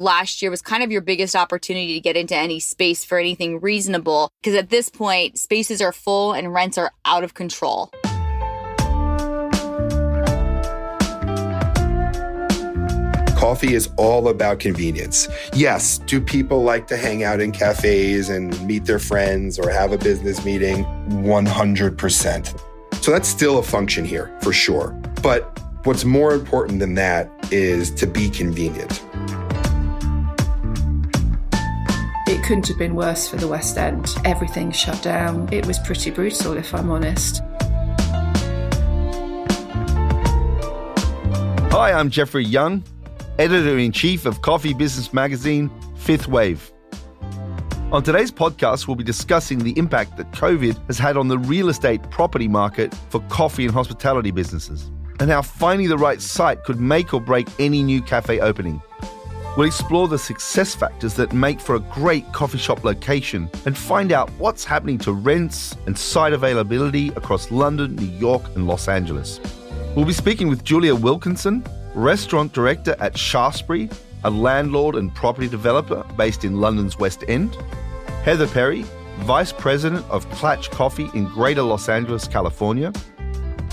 last year was kind of your biggest opportunity to get into any space for anything reasonable, because at this point, spaces are full and rents are out of control. Coffee is all about convenience. Yes, do people like to hang out in cafes and meet their friends or have a business meeting? 100%. So that's still a function here, for sure. But what's more important than that is to be convenient. It couldn't have been worse for the West End. Everything shut down. It was pretty brutal, if I'm honest. Hi, I'm Jeffrey Young, Editor-in-Chief of coffee business magazine 5THWAVE. On today's podcast, we'll be discussing the impact that COVID has had on the real estate property market for coffee and hospitality businesses, and how finding the right site could make or break any new cafe opening. We'll explore the success factors that make for a great coffee shop location and find out what's happening to rents and site availability across London, New York, and Los Angeles. We'll be speaking with Julia Wilkinson, Restaurant Director at Shaftesbury, a landlord and property developer based in London's West End, Heather Perry, Vice President of Klatch Coffee in Greater Los Angeles, California.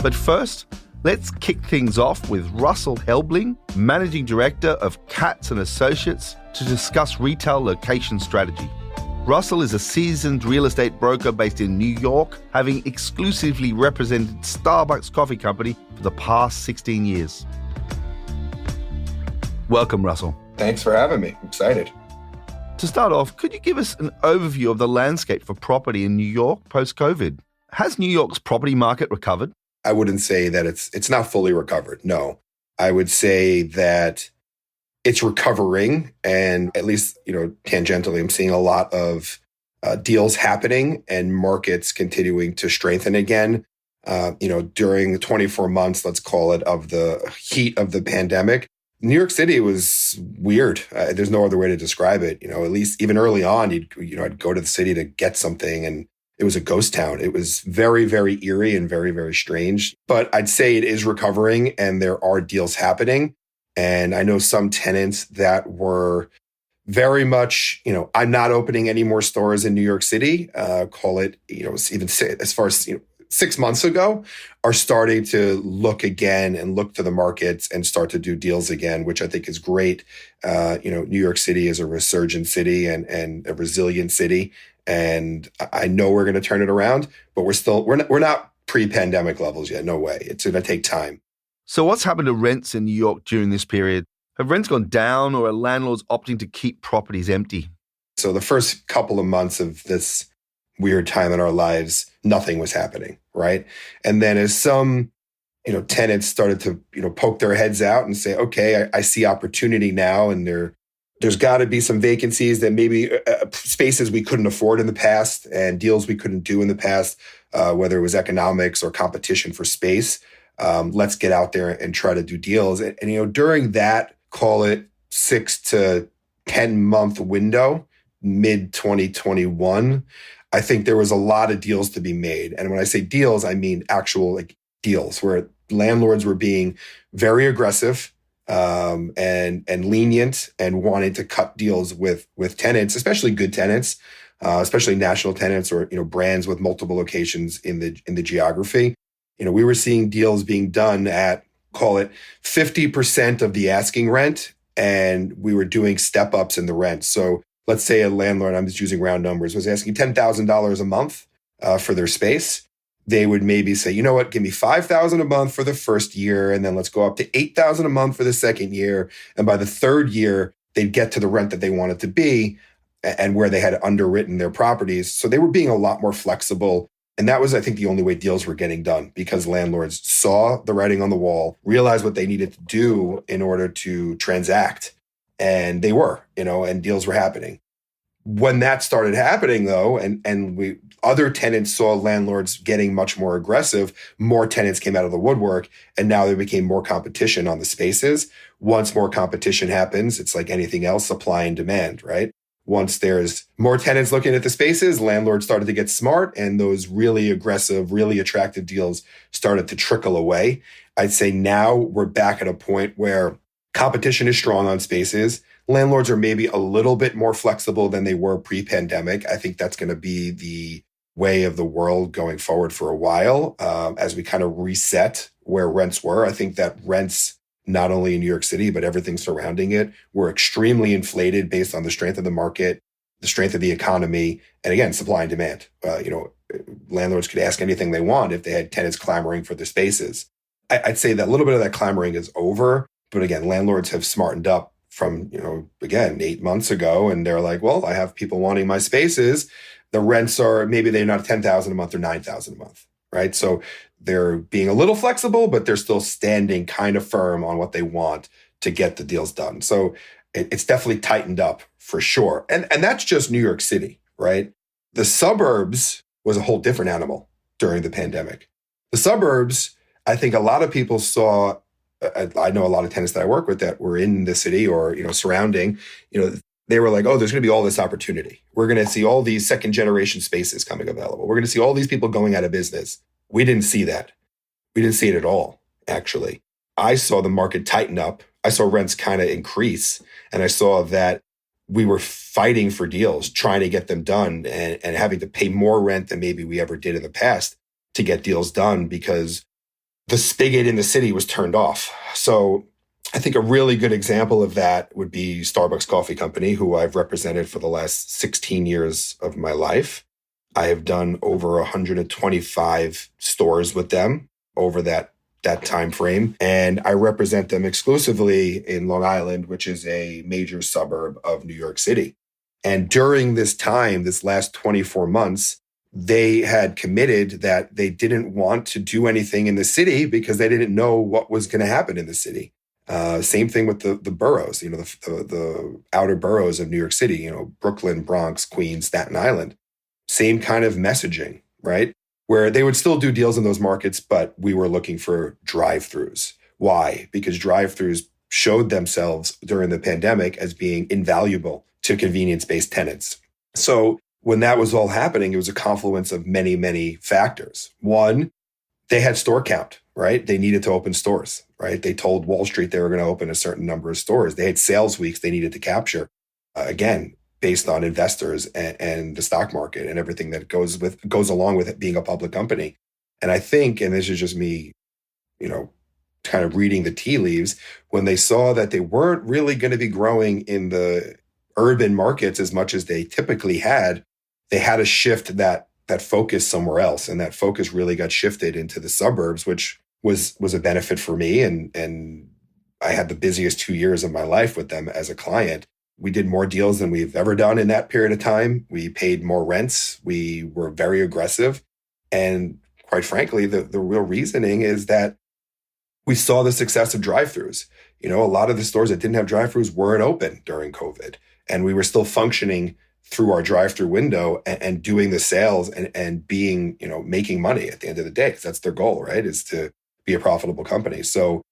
But first, let's kick things off with Russel Helbling, Managing Director of Katz Associates, to discuss retail location strategy. Russel is a seasoned real estate broker based in New York, having exclusively represented Starbucks Coffee Company for the past 16 years. Welcome, Russel. Thanks for having me. I'm excited. To start off, could you give us an overview of the landscape for property in New York post-COVID? Has New York's property market recovered? I wouldn't say that it's not fully recovered. No, I would say that it's recovering, and at least, tangentially, I'm seeing a lot of deals happening and markets continuing to strengthen again. During the 24 months, let's call it, of the heat of the pandemic, New York City was weird. There's no other way to describe it. At least even early on, I'd go to the city to get something, and it was a ghost town. It was very, very eerie and very, very strange. But I'd say it is recovering, and there are deals happening. And I know some tenants that were very much, I'm not opening any more stores in New York City. Call it, even as far as 6 months ago, are starting to look again and look to the markets and start to do deals again, which I think is great. New York City is a resurgent city and a resilient city. And I know we're going to turn it around, but we're not pre-pandemic levels yet. No way. It's going to take time. So what's happened to rents in New York during this period? Have rents gone down, or are landlords opting to keep properties empty? So the first couple of months of this weird time in our lives, nothing was happening, right? And then as some, tenants started to, poke their heads out and say, okay, I see opportunity now, and there's got to be some vacancies that maybe spaces we couldn't afford in the past and deals we couldn't do in the past, whether it was economics or competition for space. Let's get out there and try to do deals. And during that, call it 6 to 10 month window, mid 2021, I think there was a lot of deals to be made. And when I say deals, I mean actual deals where landlords were being very aggressive and lenient and wanting to cut deals with tenants, especially good tenants, especially national tenants or brands with multiple locations in the geography. We were seeing deals being done at, call it 50% of the asking rent, and we were doing step ups in the rent. So let's say a landlord, I'm just using round numbers, was asking $10,000 a month for their space. They would maybe say, you know what, give me $5,000 a month for the first year, and then let's go up to $8,000 a month for the second year. And by the third year, they'd get to the rent that they wanted to be and where they had underwritten their properties. So they were being a lot more flexible. And that was, I think, the only way deals were getting done, because landlords saw the writing on the wall, realized what they needed to do in order to transact. And they were, and deals were happening. When that started happening, though, and other tenants saw landlords getting much more aggressive, more tenants came out of the woodwork, and now there became more competition on the spaces. Once more competition happens, it's like anything else, supply and demand, right? Once there's more tenants looking at the spaces, landlords started to get smart, and those really aggressive, really attractive deals started to trickle away. I'd say now we're back at a point where competition is strong on spaces. Landlords are maybe a little bit more flexible than they were pre-pandemic. I think that's going to be the way of the world going forward for a while, as we kind of reset where rents were. I think that rents, not only in New York City, but everything surrounding it, were extremely inflated based on the strength of the market, the strength of the economy, and again, supply and demand. Landlords could ask anything they want if they had tenants clamoring for their spaces. I'd say that a little bit of that clamoring is over, but again, landlords have smartened up from, again, 8 months ago, and they're like, well, I have people wanting my spaces. The rents are, maybe they're not $10,000 a month or $9,000 a month, right? So they're being a little flexible, but they're still standing kind of firm on what they want to get the deals done. So it's definitely tightened up for sure. And that's just New York City, right? The suburbs was a whole different animal during the pandemic. The suburbs, I think a lot of people saw, I know a lot of tenants that I work with that were in the city or, surrounding, they were like, oh, there's going to be all this opportunity. We're going to see all these second generation spaces coming available. We're going to see all these people going out of business. We didn't see that. We didn't see it at all, actually. I saw the market tighten up. I saw rents kind of increase. And I saw that we were fighting for deals, trying to get them done and having to pay more rent than maybe we ever did in the past to get deals done because the spigot in the city was turned off. So I think a really good example of that would be Starbucks Coffee Company, who I've represented for the last 16 years of my life. I have done over 125 stores with them over that time frame. And I represent them exclusively in Long Island, which is a major suburb of New York City. And during this time, this last 24 months, they had committed that they didn't want to do anything in the city because they didn't know what was going to happen in the city. Same thing with the boroughs, the outer boroughs of New York City, Brooklyn, Bronx, Queens, Staten Island. Same kind of messaging, right? Where they would still do deals in those markets, but we were looking for drive-throughs. Why? Because drive-throughs showed themselves during the pandemic as being invaluable to convenience-based tenants. So when that was all happening, it was a confluence of many, many factors. One, they had store count, right? They needed to open stores, right? They told Wall Street they were going to open a certain number of stores. They had sales weeks they needed to capture, again, based on investors and the stock market and everything that goes along with it being a public company. And I think, and this is just me, kind of reading the tea leaves, when they saw that they weren't really going to be growing in the urban markets as much as they typically had, they had to shift that focus somewhere else. And that focus really got shifted into the suburbs, which was a benefit for me. And I had the busiest 2 years of my life with them as a client. We did more deals than we've ever done in that period of time. We paid more rents. We were very aggressive. And quite frankly, the real reasoning is that we saw the success of drive-thrus. A lot of the stores that didn't have drive-thrus weren't open during COVID. And we were still functioning through our drive-thru window and doing the sales and being, making money at the end of the day, because that's their goal, right? Is to be a profitable company. So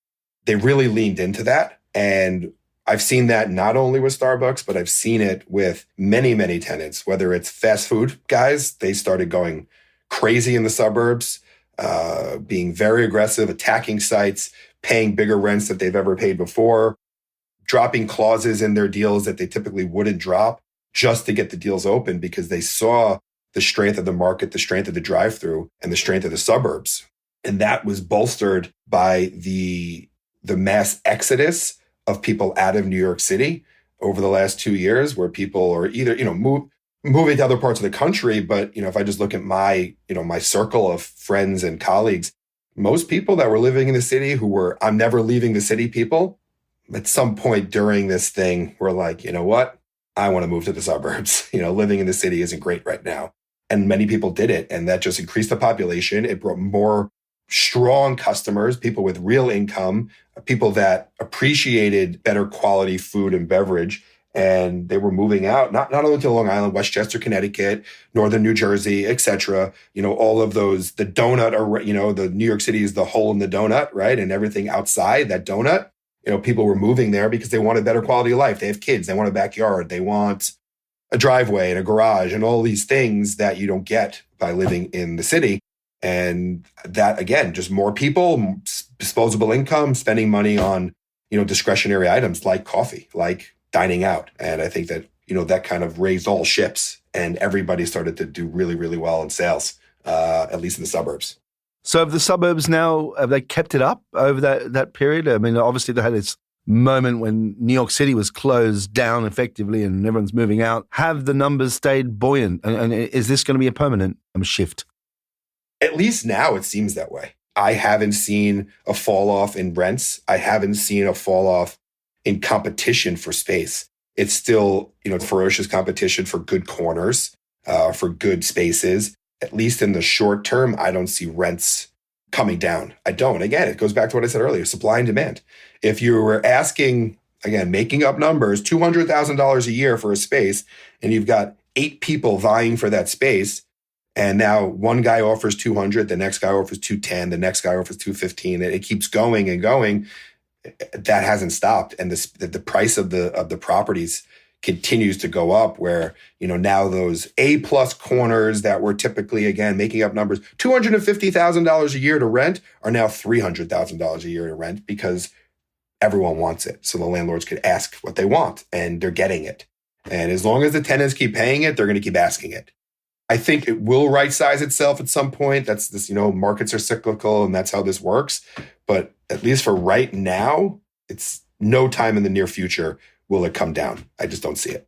they really leaned into that. And I've seen that not only with Starbucks, but I've seen it with many, many tenants, whether it's fast food guys. They started going crazy in the suburbs, being very aggressive, attacking sites, paying bigger rents that they've ever paid before, dropping clauses in their deals that they typically wouldn't drop just to get the deals open because they saw the strength of the market, the strength of the drive-thru, and the strength of the suburbs. And that was bolstered by the mass exodus of people out of New York City over the last 2 years, where people are either, moving to other parts of the country. But, if I just look at my circle of friends and colleagues, most people that were living in the city who were, I'm never leaving the city people, at some point during this thing, were like, you know what? I want to move to the suburbs. Living in the city isn't great right now. And many people did it. And that just increased the population. It brought more strong customers, people with real income, people that appreciated better quality food and beverage. And they were moving out, not only to Long Island, Westchester, Connecticut, Northern New Jersey, et cetera. All of those, the donut, the New York City is the hole in the donut, right? And everything outside that donut, people were moving there because they wanted better quality of life. They have kids, they want a backyard, they want a driveway and a garage and all these things that you don't get by living in the city. And that, again, just more people, disposable income, spending money on, discretionary items like coffee, like dining out. And I think that, that kind of raised all ships and everybody started to do really, really well in sales, at least in the suburbs. So have the suburbs now, have they kept it up over that period? I mean, obviously they had this moment when New York City was closed down effectively and everyone's moving out. Have the numbers stayed buoyant? And is this going to be a permanent shift? At least now it seems that way. I haven't seen a fall off in rents. I haven't seen a fall off in competition for space. It's still, ferocious competition for good corners, for good spaces. At least in the short term, I don't see rents coming down. I don't. Again, it goes back to what I said earlier, supply and demand. If you were asking, again, making up numbers, $200,000 a year for a space, and you've got 8 people vying for that space, and now one guy offers 200, the next guy offers 210, the next guy offers 215, and it keeps going and going, that hasn't stopped. And the price of the properties continues to go up where, now those A+ corners that were typically, again, making up numbers, $250,000 a year to rent are now $300,000 a year to rent because everyone wants it. So the landlords could ask what they want and they're getting it. And as long as the tenants keep paying it, they're going to keep asking it. I think it will right-size itself at some point. That's this, markets are cyclical and that's how this works. But at least for right now, it's no time in the near future will it come down. I just don't see it.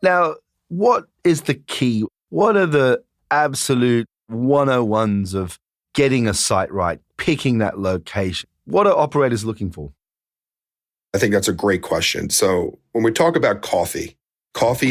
Now, what is the key? What are the absolute 101s of getting a site right, picking that location? What are operators looking for? I think that's a great question. So when we talk about coffee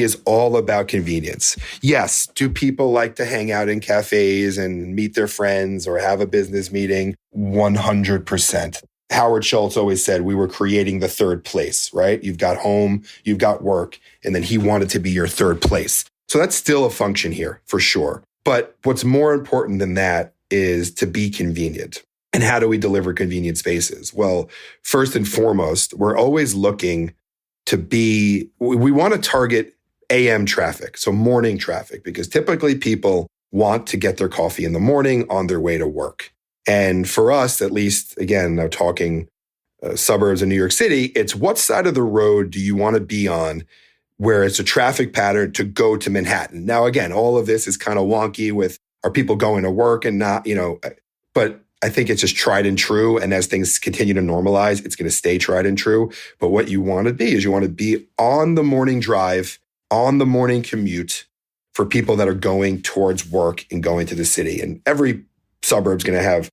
is all about convenience. Yes, do people like to hang out in cafes and meet their friends or have a business meeting? 100%. Howard Schultz always said we were creating the third place, right? You've got home, you've got work, and then he wanted to be your third place. So that's still a function here for sure. But what's more important than that is to be convenient. And how do we deliver convenient spaces? Well, first and foremost, we're always looking to we want to target AM traffic, so morning traffic, because typically people want to get their coffee in the morning on their way to work. And for us, at least, again, now talking suburbs of New York City, it's what side of the road do you want to be on where it's a traffic pattern to go to Manhattan? Now, again, all of this is kind of wonky with are people going to work and not, but I think it's just tried and true. And as things continue to normalize, it's going to stay tried and true. But what you want to be is you want to be on the morning drive, on the morning commute for people that are going towards work and going to the city. And every suburb's going to have,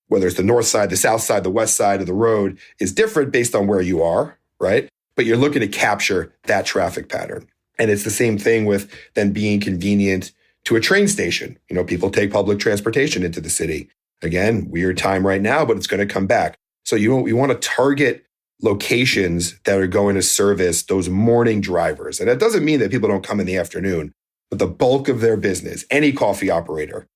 whether it's the north side, the south side, the west side of the road is different based on where you are, right? But you're looking to capture that traffic pattern. And it's the same thing with then being convenient to a train station. People take public transportation into the city. Again, weird time right now, but it's going to come back. So you want to target locations that are going to service those morning drivers. And that doesn't mean that people don't come in the afternoon, but the bulk of their business, any coffee operator,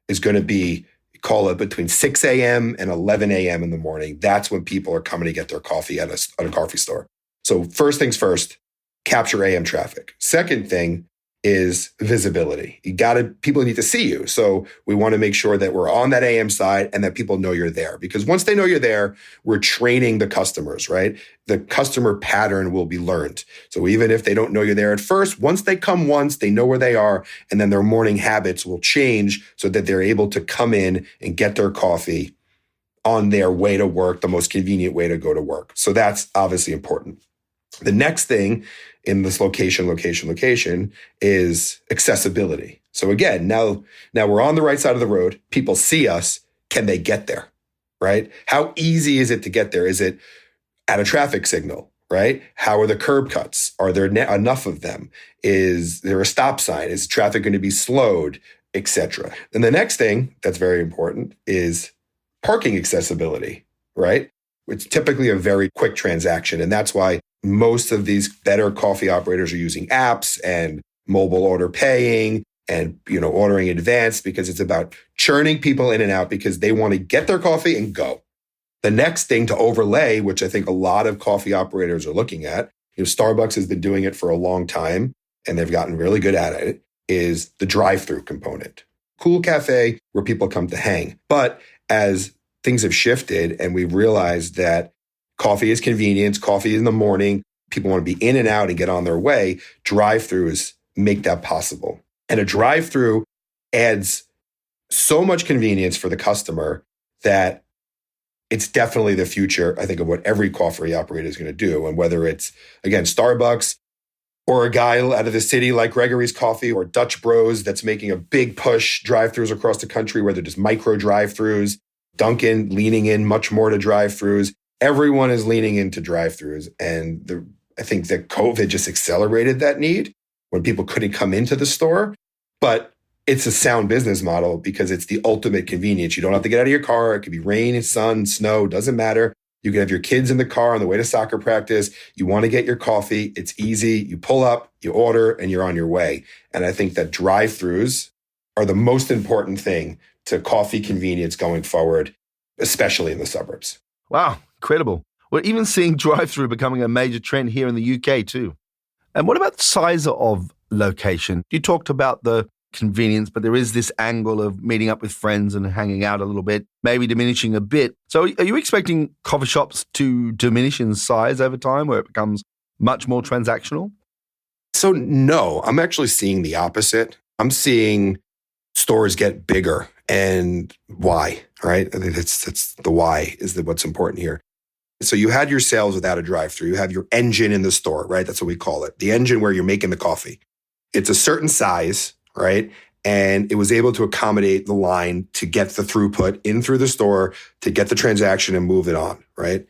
is going to be, call it between 6 a.m. and 11 a.m. in the morning. That's when people are coming to get their coffee at a coffee store. So first things first, capture AM traffic. Second thing is visibility. People need to see you. So we want to make sure that we're on that AM side and that people know you're there. Because once they know you're there, we're training the customers, right? The customer pattern will be learned. So even if they don't know you're there at first, once they come once, they know where they are, and then their morning habits will change so that they're able to come in and get their coffee on their way to work, the most convenient way to go to work. So that's obviously important. The next thing in this location is accessibility. So again, now we're on the right side of the road. People see us. Can they get there, right? How easy is it to get there? Is it at a traffic signal, right? How are the curb cuts? Are there enough of them? Is there a stop sign? Is traffic going to be slowed, etc.? And the next thing that's very important is parking accessibility, right? It's typically a very quick transaction. And that's why most of these better coffee operators are using apps and mobile order paying and, ordering in advance, because it's about churning people in and out because they want to get their coffee and go. The next thing to overlay, which I think a lot of coffee operators are looking at, Starbucks has been doing it for a long time and they've gotten really good at it, is the drive-through component. Cool cafe where people come to hang. But as things have shifted and we've realized that coffee is convenience, coffee in the morning, people want to be in and out and get on their way, drive-throughs make that possible. And a drive-through adds so much convenience for the customer that it's definitely the future, I think, of what every coffee operator is going to do. And whether it's, again, Starbucks or a guy out of the city like Gregory's Coffee or Dutch Bros that's making a big push drive-throughs across the country, where they're just micro drive-throughs, Dunkin' leaning in much more to drive-throughs. Everyone is leaning into drive-throughs. And I think that COVID just accelerated that need when people couldn't come into the store. But it's a sound business model because it's the ultimate convenience. You don't have to get out of your car. It could be rain, sun, snow, doesn't matter. You can have your kids in the car on the way to soccer practice. You want to get your coffee. It's easy. You pull up, you order, and you're on your way. And I think that drive-throughs are the most important thing to coffee convenience going forward, especially in the suburbs. Wow, incredible. We're even seeing drive-through becoming a major trend here in the UK too. And what about the size of location? You talked about the convenience, but there is this angle of meeting up with friends and hanging out a little bit, maybe diminishing a bit. So are you expecting coffee shops to diminish in size over time, where it becomes much more transactional? So no, I'm actually seeing the opposite. I'm seeing stores get bigger. And why, right? I think that's the why is what's important here. So you had your sales without a drive-through. You have your engine in the store, right? That's what we call it. The engine where you're making the coffee. It's a certain size, right? And it was able to accommodate the line to get the throughput in through the store, to get the transaction and move it on, right?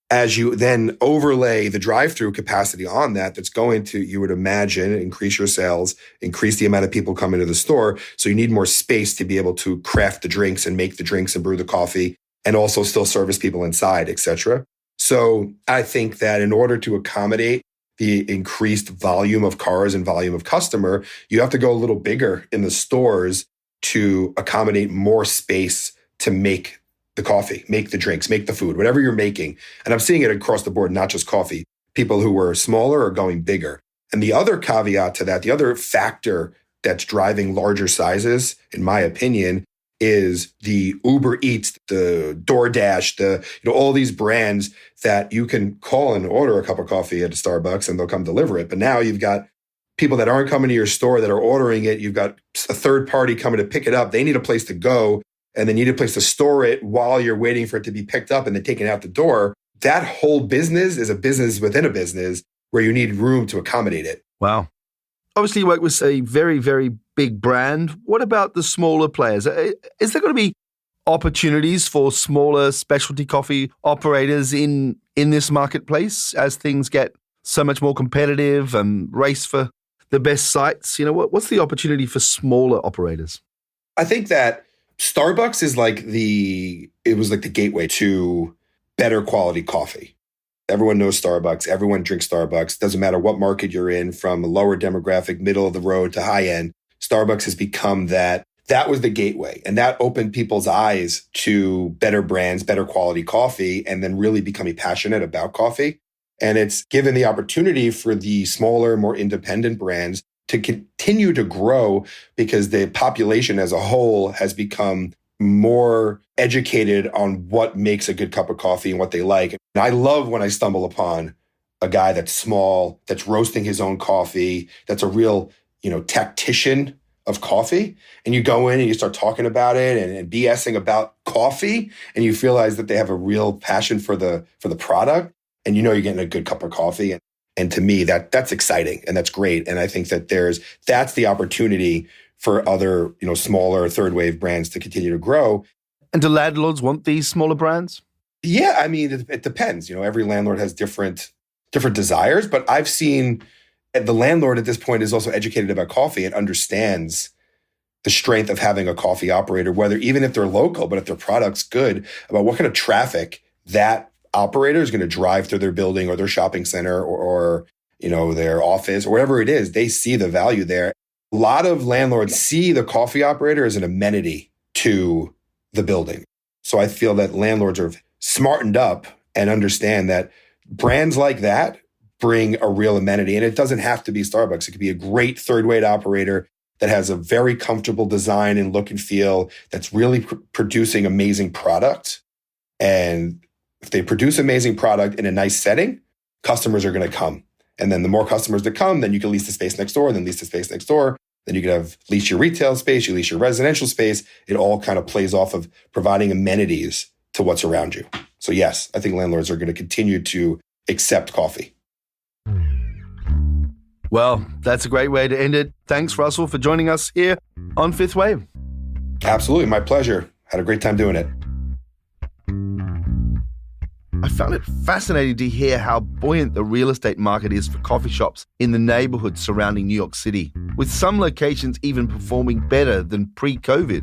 As you then overlay the drive-through capacity on that, that's going to, you would imagine, increase your sales, increase the amount of people coming to the store. So you need more space to be able to craft the drinks and make the drinks and brew the coffee, and also still service people inside, et cetera. So I think that in order to accommodate the increased volume of cars and volume of customer, you have to go a little bigger in the stores to accommodate more space to make the coffee, make the drinks, make the food, whatever you're making. And I'm seeing it across the board, not just coffee. People who were smaller are going bigger. And the other caveat to that, the other factor that's driving larger sizes, in my opinion, is the Uber Eats, the DoorDash, all these brands that you can call and order a cup of coffee at a Starbucks and they'll come deliver it. But now you've got people that aren't coming to your store that are ordering it. You've got a third party coming to pick it up. They need a place to go, and they need a place to store it while you're waiting for it to be picked up and then taken out the door. That whole business is a business within a business where you need room to accommodate it. Wow. Obviously, you work with a very, very big brand. What about the smaller players? Is there going to be opportunities for smaller specialty coffee operators in this marketplace as things get so much more competitive and race for the best sites? What's the opportunity for smaller operators? I think that Starbucks is it was like the gateway to better quality coffee. Everyone knows Starbucks. Everyone drinks Starbucks. Doesn't matter what market you're in, from a lower demographic, middle of the road to high end. Starbucks has become that. That was the gateway. And that opened people's eyes to better brands, better quality coffee, and then really becoming passionate about coffee. And it's given the opportunity for the smaller, more independent brands to continue to grow because the population as a whole has become more educated on what makes a good cup of coffee and what they like. And I love when I stumble upon a guy that's small, that's roasting his own coffee, that's a real, tactician of coffee. And you go in and you start talking about it and BSing about coffee, and you realize that they have a real passion for the product, and you're getting a good cup of coffee. And to me, that's exciting and that's great. And I think that that's the opportunity for other, smaller third wave brands to continue to grow. And do landlords want these smaller brands? Yeah, I mean, it depends. Every landlord has different desires, but I've seen the landlord at this point is also educated about coffee and understands the strength of having a coffee operator, whether even if they're local, but if their product's good, about what kind of traffic that operator is going to drive through their building or their shopping center or their office or whatever it is. They see the value there. A lot of landlords see the coffee operator as an amenity to the building. So I feel that landlords are smartened up and understand that brands like that bring a real amenity. And it doesn't have to be Starbucks. It could be a great third-wave operator that has a very comfortable design and look and feel, that's really producing amazing product. And if they produce amazing product in a nice setting, customers are going to come. And then the more customers that come, then you can lease the space next door, and then lease the space next door. Then you could have lease your retail space, you lease your residential space. It all kind of plays off of providing amenities to what's around you. So yes, I think landlords are going to continue to accept coffee. Well, that's a great way to end it. Thanks, Russell, for joining us here on Fifth Wave. Absolutely. My pleasure. Had a great time doing it. I found it fascinating to hear how buoyant the real estate market is for coffee shops in the neighborhoods surrounding New York City, with some locations even performing better than pre-COVID.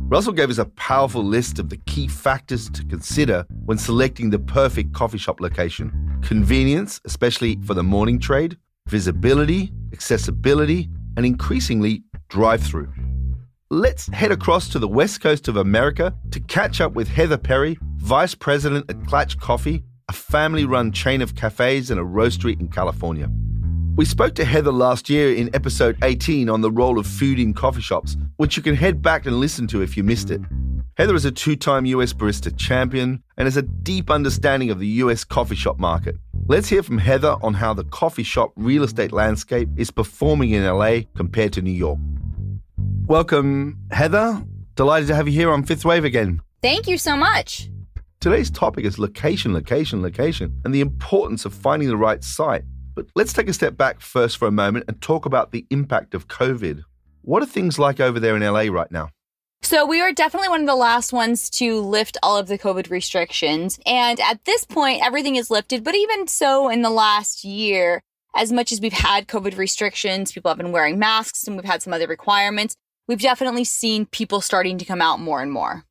Russell gave us a powerful list of the key factors to consider when selecting the perfect coffee shop location. Convenience, especially for the morning trade, visibility, accessibility, and increasingly drive-through. Let's head across to the west coast of America to catch up with Heather Perry, Vice President at Klatch Coffee, a family-run chain of cafes and a roastery in California. We spoke to Heather last year in episode 18 on the role of food in coffee shops, which you can head back and listen to if you missed it. Heather is a two-time US barista champion and has a deep understanding of the US coffee shop market. Let's hear from Heather on how the coffee shop real estate landscape is performing in LA compared to New York. Welcome, Heather. Delighted to have you here on Fifth Wave again. Thank you so much. Today's topic is location, and the importance of finding the right site. But let's take a step back first for a moment and talk about the impact of COVID. What are things like over there in LA right now? So we are definitely one of the last ones to lift all of the COVID restrictions. And at this point, everything is lifted. But even so, in the last year, as much as we've had COVID restrictions, people have been wearing masks and we've had some other requirements, we've definitely seen people starting to come out more and more.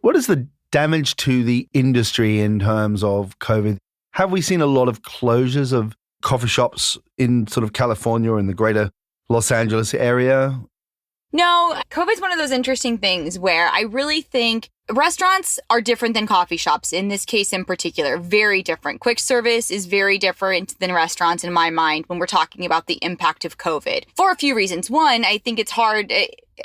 What is the damage to the industry in terms of COVID? Have we seen a lot of closures of coffee shops in sort of California and the greater Los Angeles area? No, COVID's one of those interesting things where I really think restaurants are different than coffee shops, in this case in particular, very different. Quick service is very different than restaurants in my mind when we're talking about the impact of COVID for a few reasons. One, I think it's hard,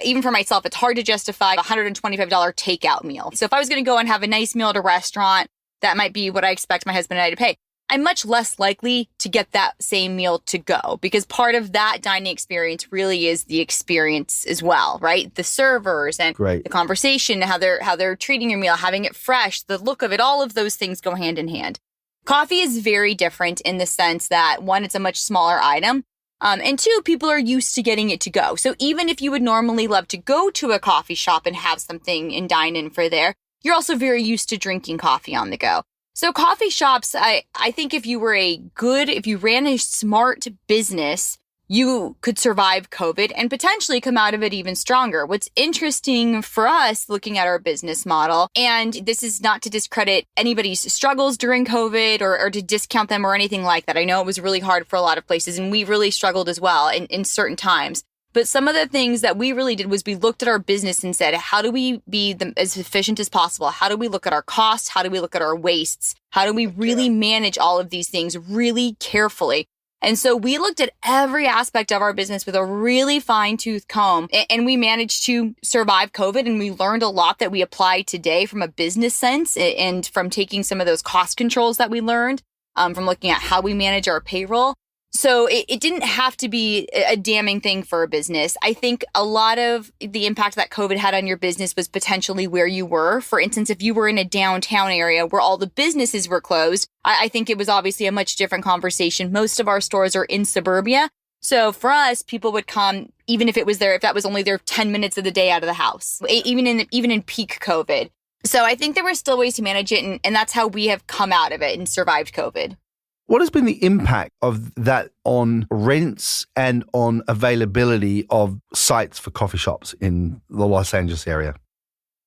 even for myself, it's hard to justify a $125 takeout meal. So if I was going to go and have a nice meal at a restaurant, that might be what I expect my husband and I to pay. I'm much less likely to get that same meal to go because part of that dining experience really is the experience as well, right? The servers and the conversation, how they're treating your meal, having it fresh, the look of it, all of those things go hand in hand. Coffee is very different in the sense that, one, it's a much smaller item. And two, people are used to getting it to go. So even if you would normally love to go to a coffee shop and have something and dine in for there, you're also very used to drinking coffee on the go. So coffee shops, I think if you ran a smart business, you could survive COVID and potentially come out of it even stronger. What's interesting for us looking at our business model, and this is not to discredit anybody's struggles during COVID or to discount them or anything like that. I know it was really hard for a lot of places and we really struggled as well in certain times. But some of the things that we really did was we looked at our business and said, how do we be as efficient as possible? How do we look at our costs? How do we look at our wastes? How do we really manage all of these things really carefully? And so we looked at every aspect of our business with a really fine-tooth comb, and we managed to survive COVID, and we learned a lot that we apply today from a business sense and from taking some of those cost controls that we learned from looking at how we manage our payroll. So it didn't have to be a damning thing for a business. I think a lot of the impact that COVID had on your business was potentially where you were. For instance, if you were in a downtown area where all the businesses were closed, I think it was obviously a much different conversation. Most of our stores are in suburbia. So for us, people would come, even if that was only their 10 minutes of the day out of the house, even in peak COVID. So I think there were still ways to manage it. And that's how we have come out of it and survived COVID. What has been the impact of that on rents and on availability of sites for coffee shops in the Los Angeles area?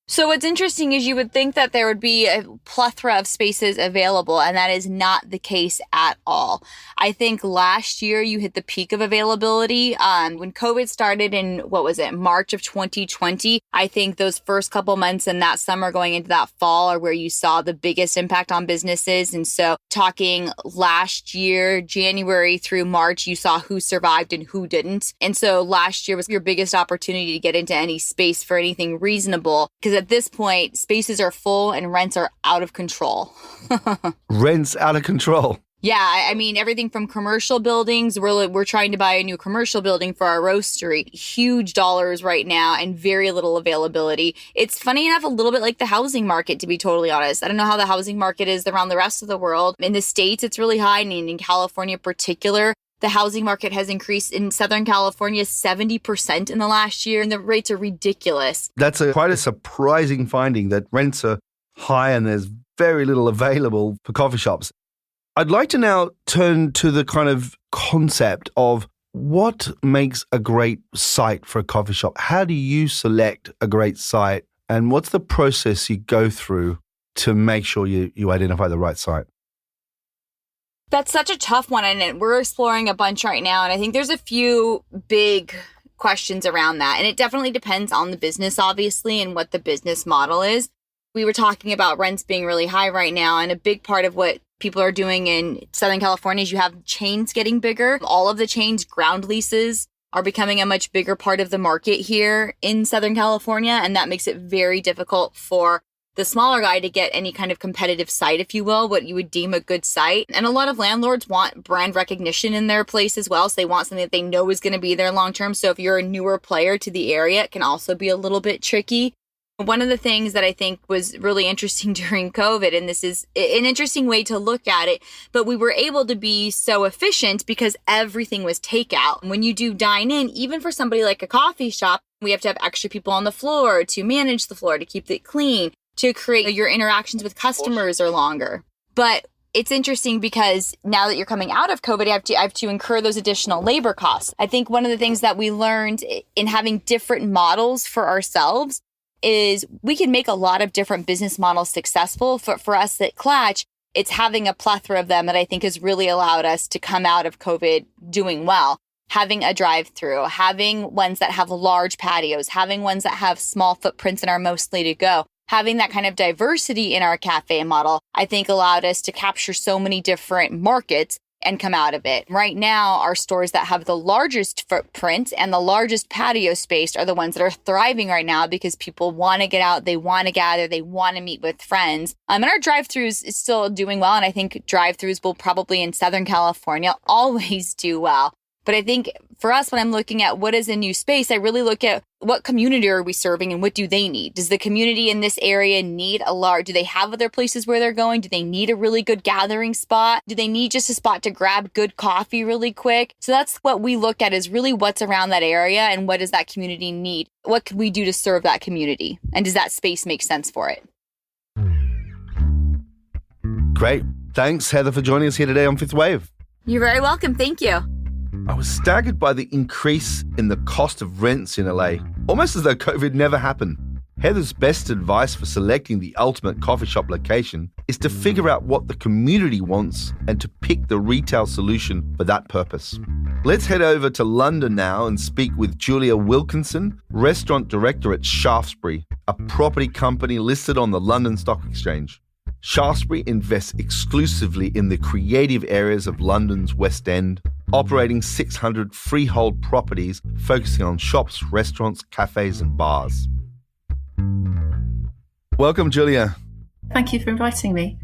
So what's interesting is you would think that there would be a plethora of spaces available, and that is not the case at all. I think last year you hit the peak of availability. When COVID started in, March of 2020, I think those first couple months in that summer going into that fall are where you saw the biggest impact on businesses. And so talking last year, January through March, you saw who survived and who didn't. And so last year was your biggest opportunity to get into any space for anything reasonable, because at this point, spaces are full and rents are out of control. Rents out of control. Yeah, I mean, everything from commercial buildings. We're trying to buy a new commercial building for our roastery. Huge dollars right now and very little availability. It's funny enough, a little bit like the housing market, to be totally honest. I don't know how the housing market is around the rest of the world. In the States, it's really high, and in California in particular, the housing market has increased in Southern California 70% in the last year, and the rates are ridiculous. That's quite a surprising finding that rents are high and there's very little available for coffee shops. I'd like to now turn to the kind of concept of what makes a great site for a coffee shop. How do you select a great site, and what's the process you go through to make sure you identify the right site? That's such a tough one, and we're exploring a bunch right now, and I think there's a few big questions around that, and it definitely depends on the business, obviously, and what the business model is. We were talking about rents being really high right now, and a big part of what people are doing in Southern California is you have chains getting bigger. All of the chains' ground leases are becoming a much bigger part of the market here in Southern California, and that makes it very difficult for the smaller guy to get any kind of competitive site, if you will, what you would deem a good site. And a lot of landlords want brand recognition in their place as well. So they want something that they know is going to be there long term. So if you're a newer player to the area, it can also be a little bit tricky. One of the things that I think was really interesting during COVID, and this is an interesting way to look at it, but we were able to be so efficient because everything was takeout. When you do dine in, even for somebody like a coffee shop, we have to have extra people on the floor to manage the floor, to keep it clean, to create your interactions with customers are longer. But it's interesting because now that you're coming out of COVID, I have to incur those additional labor costs. I think one of the things that we learned in having different models for ourselves is we can make a lot of different business models successful. For us at Klatch, it's having a plethora of them that I think has really allowed us to come out of COVID doing well. Having a drive-through, having ones that have large patios, having ones that have small footprints and are mostly to go. Having that kind of diversity in our cafe model, I think allowed us to capture so many different markets and come out of it. Right now, our stores that have the largest footprint and the largest patio space are the ones that are thriving right now because people want to get out, they want to gather, they want to meet with friends. And our drive-throughs is still doing well, and I think drive-throughs will probably in Southern California always do well. But I think for us, when I'm looking at what is a new space, I really look at what community are we serving and what do they need? Does the community in this area need do they have other places where they're going? Do they need a really good gathering spot? Do they need just a spot to grab good coffee really quick? So that's what we look at is really what's around that area and what does that community need? What could we do to serve that community? And does that space make sense for it? Great. Thanks, Heather, for joining us here today on 5th Wave. You're very welcome. Thank you. I was staggered by the increase in the cost of rents in LA, almost as though COVID never happened. Heather's best advice for selecting the ultimate coffee shop location is to figure out what the community wants and to pick the retail solution for that purpose. Let's head over to London now and speak with Julia Wilkinson, restaurant director at Shaftesbury, a property company listed on the London Stock Exchange. Shaftesbury invests exclusively in the creative areas of London's West End, operating 600 freehold properties focusing on shops, restaurants, cafes and bars. Welcome, Julia. Thank you for inviting me.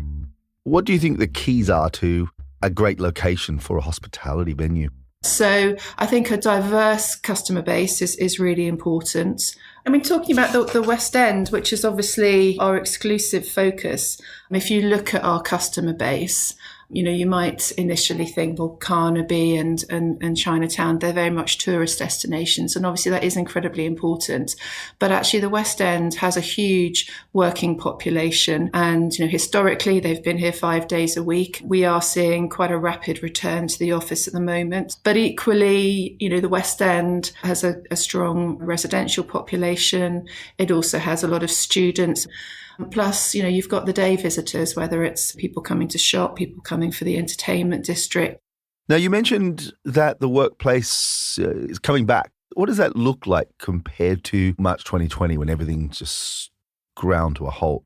What do you think the keys are to a great location for a hospitality venue? So I think a diverse customer base is really important. I mean, talking about the West End, which is obviously our exclusive focus, if you look at our customer base, you might initially think, well, Carnaby and Chinatown, they're very much tourist destinations. And obviously that is incredibly important. But actually the West End has a huge working population. And, historically, they've been here 5 days a week. We are seeing quite a rapid return to the office at the moment. But equally, the West End has a strong residential population. It also has a lot of students. Plus, you've got the day visitors, whether it's people coming to shop, people coming for the entertainment district. Now, you mentioned that the workplace is coming back. What does that look like compared to March 2020 when everything just ground to a halt?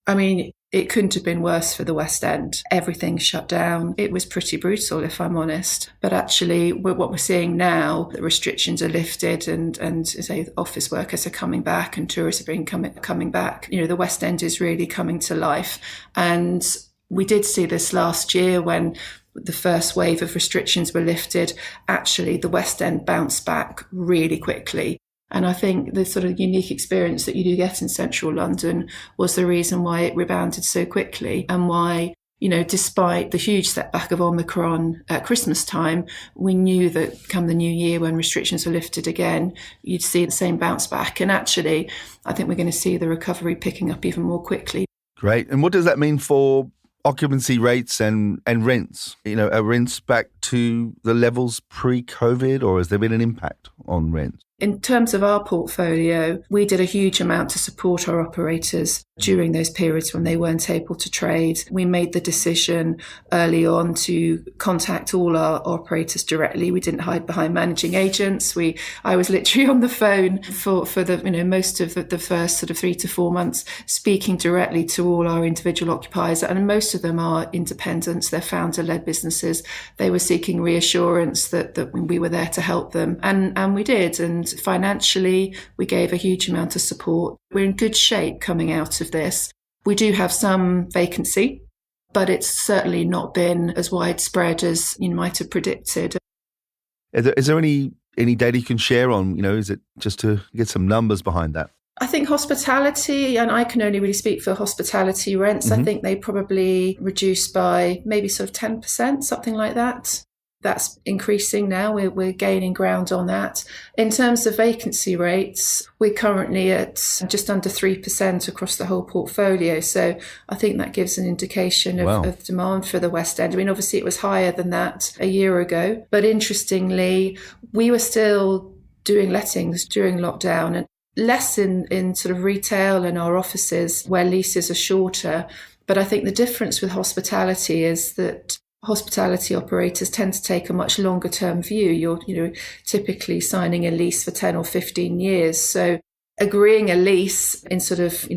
I mean, it couldn't have been worse for the West End. Everything shut down. It was pretty brutal, if I'm honest. But actually, what we're seeing now, the restrictions are lifted and say office workers are coming back and tourists are coming back. The West End is really coming to life. And We did see this last year when the first wave of restrictions were lifted. Actually, the West End bounced back really quickly. And I think the sort of unique experience that you do get in central London was the reason why it rebounded so quickly, and why, despite the huge setback of Omicron at Christmas time, we knew that come the new year, when restrictions were lifted again, you'd see the same bounce back. And actually, I think we're going to see the recovery picking up even more quickly. Great. And what does that mean for occupancy rates and rents? Are rents back to the levels pre-COVID, or has there been an impact on rents? In terms of our portfolio, we did a huge amount to support our operators during those periods when they weren't able to trade. We made the decision early on to contact all our operators directly. We didn't hide behind managing agents. I was literally on the phone for the most of the first sort of 3 to 4 months, speaking directly to all our individual occupiers. And most of them are independents. They're founder-led businesses. They were seeking reassurance that we were there to help them. And we did. And financially, we gave a huge amount of support. We're in good shape coming out of this. We do have some vacancy, but it's certainly not been as widespread as you might have predicted. Is there any data you can share on, is it just to get some numbers behind that? I think hospitality, and I can only really speak for hospitality rents, I think they probably reduced by maybe sort of 10%, something like that. That's increasing now. We're gaining ground on that. In terms of vacancy rates, we're currently at just under 3% across the whole portfolio. So I think that gives an indication of demand for the West End. I mean, obviously it was higher than that a year ago. But interestingly, we were still doing lettings during lockdown, and less in sort of retail and our offices where leases are shorter. But I think the difference with hospitality is that hospitality operators tend to take a much longer term view. You're typically signing a lease for 10 or 15 years. So agreeing a lease in sort of,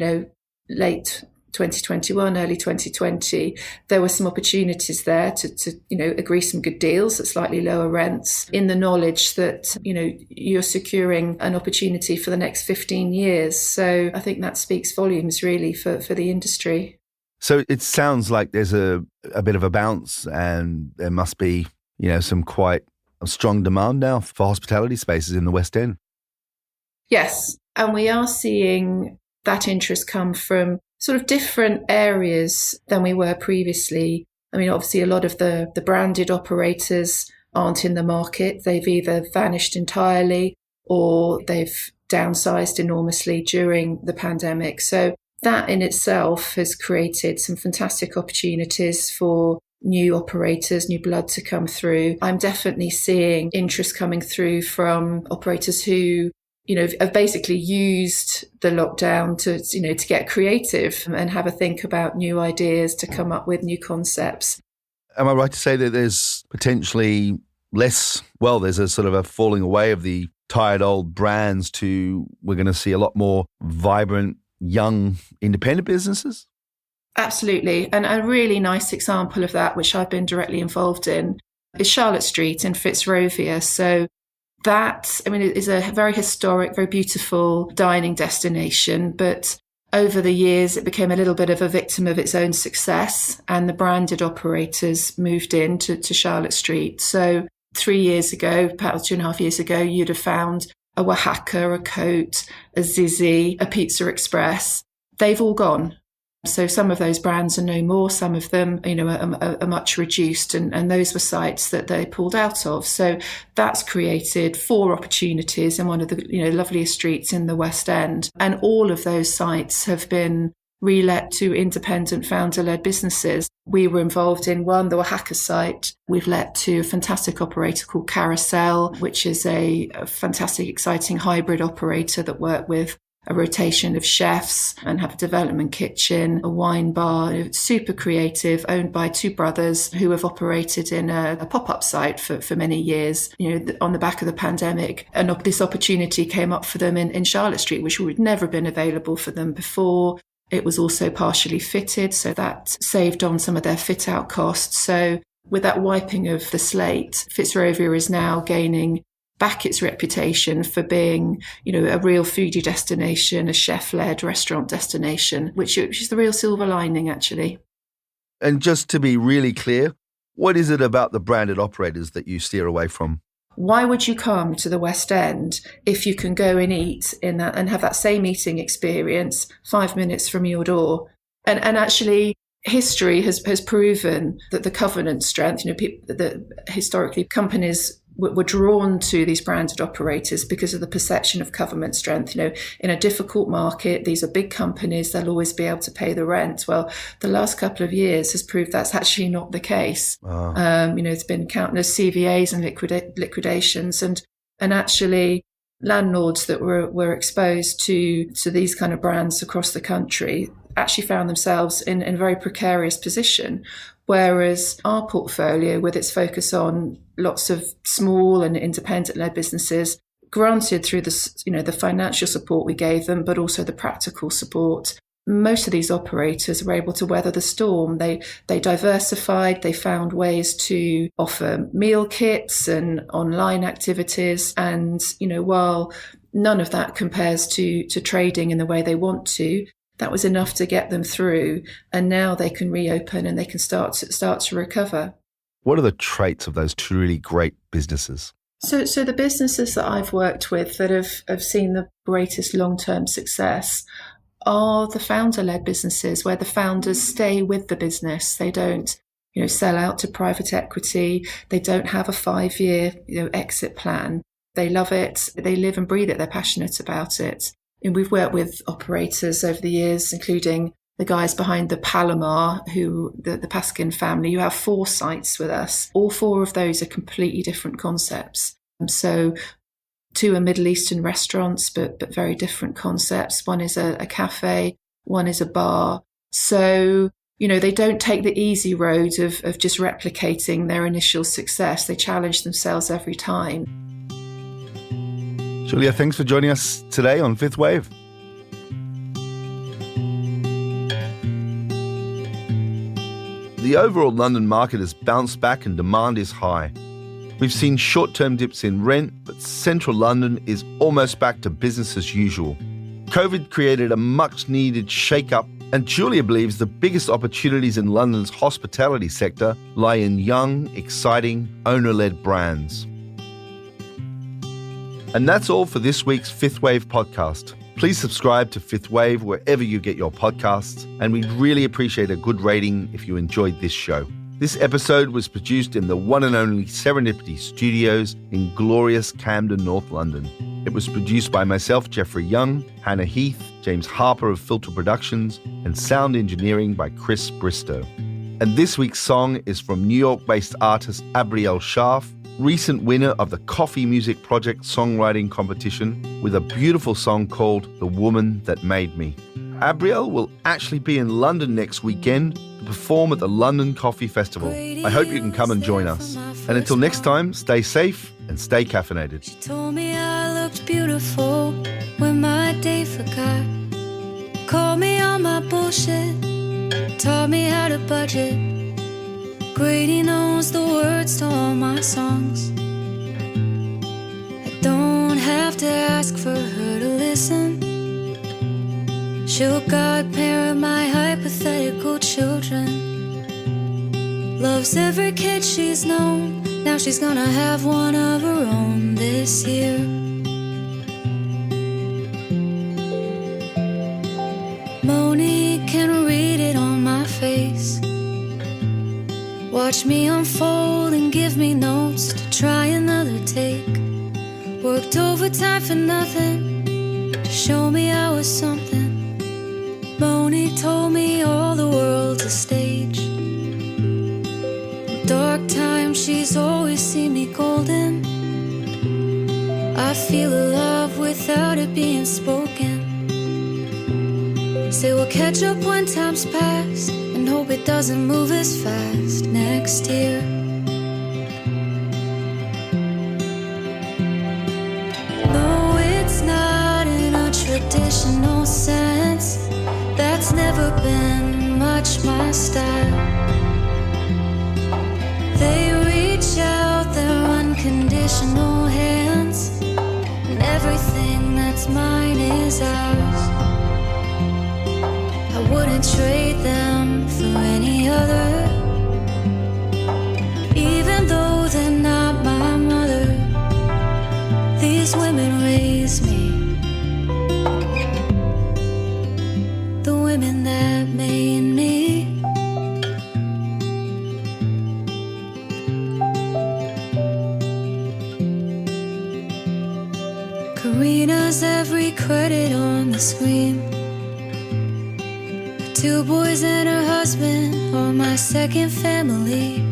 late 2021, early 2020, there were some opportunities there to agree some good deals at slightly lower rents, in the knowledge that, you're securing an opportunity for the next 15 years. So I think that speaks volumes really for the industry. So it sounds like there's a bit of a bounce, and there must be, some quite a strong demand now for hospitality spaces in the West End. Yes. And we are seeing that interest come from sort of different areas than we were previously. I mean, obviously a lot of the branded operators aren't in the market. They've either vanished entirely or they've downsized enormously during the pandemic. So that in itself has created some fantastic opportunities for new operators, new blood to come through. I'm definitely seeing interest coming through from operators who, have basically used the lockdown to get creative and have a think about new ideas, to come up with new concepts. Am I right to say that there's potentially there's a sort of a falling away of the tired old brands we're going to see a lot more vibrant, young independent businesses? Absolutely. And a really nice example of that, which I've been directly involved in, is Charlotte Street in Fitzrovia. So that, is a very historic, very beautiful dining destination. But over the years, it became a little bit of a victim of its own success, and the branded operators moved in to Charlotte Street. So 3 years ago, perhaps 2.5 years ago, you'd have found a Oaxaca, a Coat, a Zizzy, a Pizza Express. They've all gone. So some of those brands are no more. Some of them, are much reduced. And those were sites that they pulled out of. So that's created 4 opportunities in one of the, loveliest streets in the West End. And all of those sites have been relet to independent founder-led businesses. We were involved in one, the Oaxaca site. We've let to a fantastic operator called Carousel, which is a fantastic, exciting hybrid operator that work with a rotation of chefs and have a development kitchen, a wine bar, super creative, owned by 2 brothers who have operated in a pop-up site for many years, on the back of the pandemic. And this opportunity came up for them in Charlotte Street, which would never have been available for them before. It was also partially fitted, so that saved on some of their fit-out costs. So with that wiping of the slate, Fitzrovia is now gaining back its reputation for being, a real foodie destination, a chef-led restaurant destination, which is the real silver lining, actually. And just to be really clear, what is it about the branded operators that you steer away from? Why would you come to the West End if you can go and eat in that and have that same eating experience 5 minutes from your door? And actually, history has proven that the covenant strength, that historically companies were drawn to these branded operators because of the perception of covenant strength. In a difficult market, these are big companies, they'll always be able to pay the rent. Well, the last couple of years has proved that's actually not the case. Wow. There's been countless CVAs and liquidations, and actually landlords that were exposed to these kind of brands across the country actually found themselves in a very precarious position. Whereas our portfolio, with its focus on lots of small and independent-led businesses, granted through the financial support we gave them, but also the practical support, most of these operators were able to weather the storm. They diversified, they found ways to offer meal kits and online activities. And, while none of that compares to trading in the way they want to, that was enough to get them through. And now they can reopen and they can start to recover. What are the traits of those truly great businesses? So the businesses that I've worked with that have seen the greatest long-term success are the founder-led businesses where the founders stay with the business. They don't, sell out to private equity. They don't have a 5-year, exit plan. They love it. They live and breathe it. They're passionate about it. And we've worked with operators over the years, including the guys behind the Palomar, the Paskin family, who have 4 sites with us. All 4 of those are completely different concepts. So 2 are Middle Eastern restaurants, but very different concepts. One is a cafe, one is a bar. So, they don't take the easy road of just replicating their initial success. They challenge themselves every time. Julia, thanks for joining us today on 5th Wave. The overall London market has bounced back and demand is high. We've seen short-term dips in rent, but central London is almost back to business as usual. COVID created a much-needed shake-up, and Julia believes the biggest opportunities in London's hospitality sector lie in young, exciting, owner-led brands. And that's all for this week's 5th Wave podcast. Please subscribe to 5th Wave wherever you get your podcasts, and we'd really appreciate a good rating if you enjoyed this show. This episode was produced in the one and only Serendipity Studios in glorious Camden, North London. It was produced by myself, Jeffrey Young, Hannah Heath, James Harper of Filter Productions, and sound engineering by Chris Bristow. And this week's song is from New York-based artist Abrielle Scharff, recent winner of the Coffee Music Project songwriting competition, with a beautiful song called The Woman That Made Me. Abrielle will actually be in London next weekend to perform at the London Coffee Festival. I hope you can come and join us. And until next time, stay safe and stay caffeinated. She told me I looked beautiful when my day forgot. Called me on my bullshit, taught me how to budget. Grady knows the words to all my songs. I don't have to ask for her to listen. She'll godparent my hypothetical children. Loves every kid she's known. Now she's gonna have one of her own this year. Monique can read it on my face. Watch me unfold and give me notes to try another take. Worked overtime for nothing to show me I was something. Monique told me all the world's a stage. In dark times she's always seen me golden. I feel a love without it being spoken. Say we'll catch up when time's past and hope it doesn't move as fast next year. No, it's not in a traditional sense. That's never been much my style. They reach out their unconditional hands, and everything that's mine is ours. I wouldn't trade them for any other. Even though they're not my mother, these women raise me. The women that made me. Karina's every credit on the screen. Her 2 boys and her husband are my second family.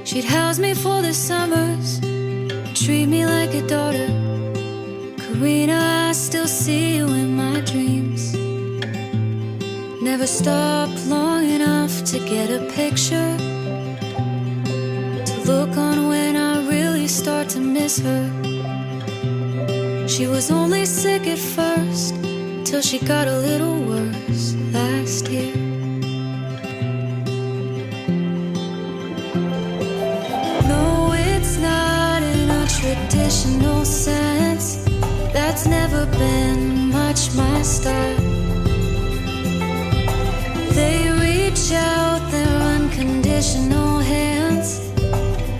She'd house me for the summers, treat me like a daughter. Karina, I still see you in my dreams. Never stop long enough to get a picture, to look on when I really start to miss her. She was only sick at first, till she got a little worse last year. No, it's not in a traditional sense. That's never been much my style. They reach out their unconditional hands,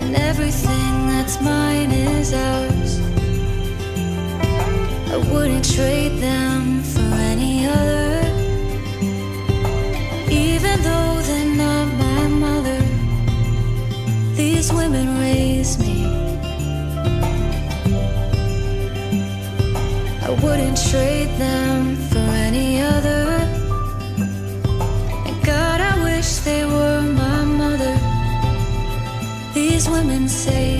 and everything that's mine is ours. I wouldn't trade them for any other. Even though they're not my mother, these women raise me. I wouldn't trade them for any other. And God, I wish they were my mother. These women say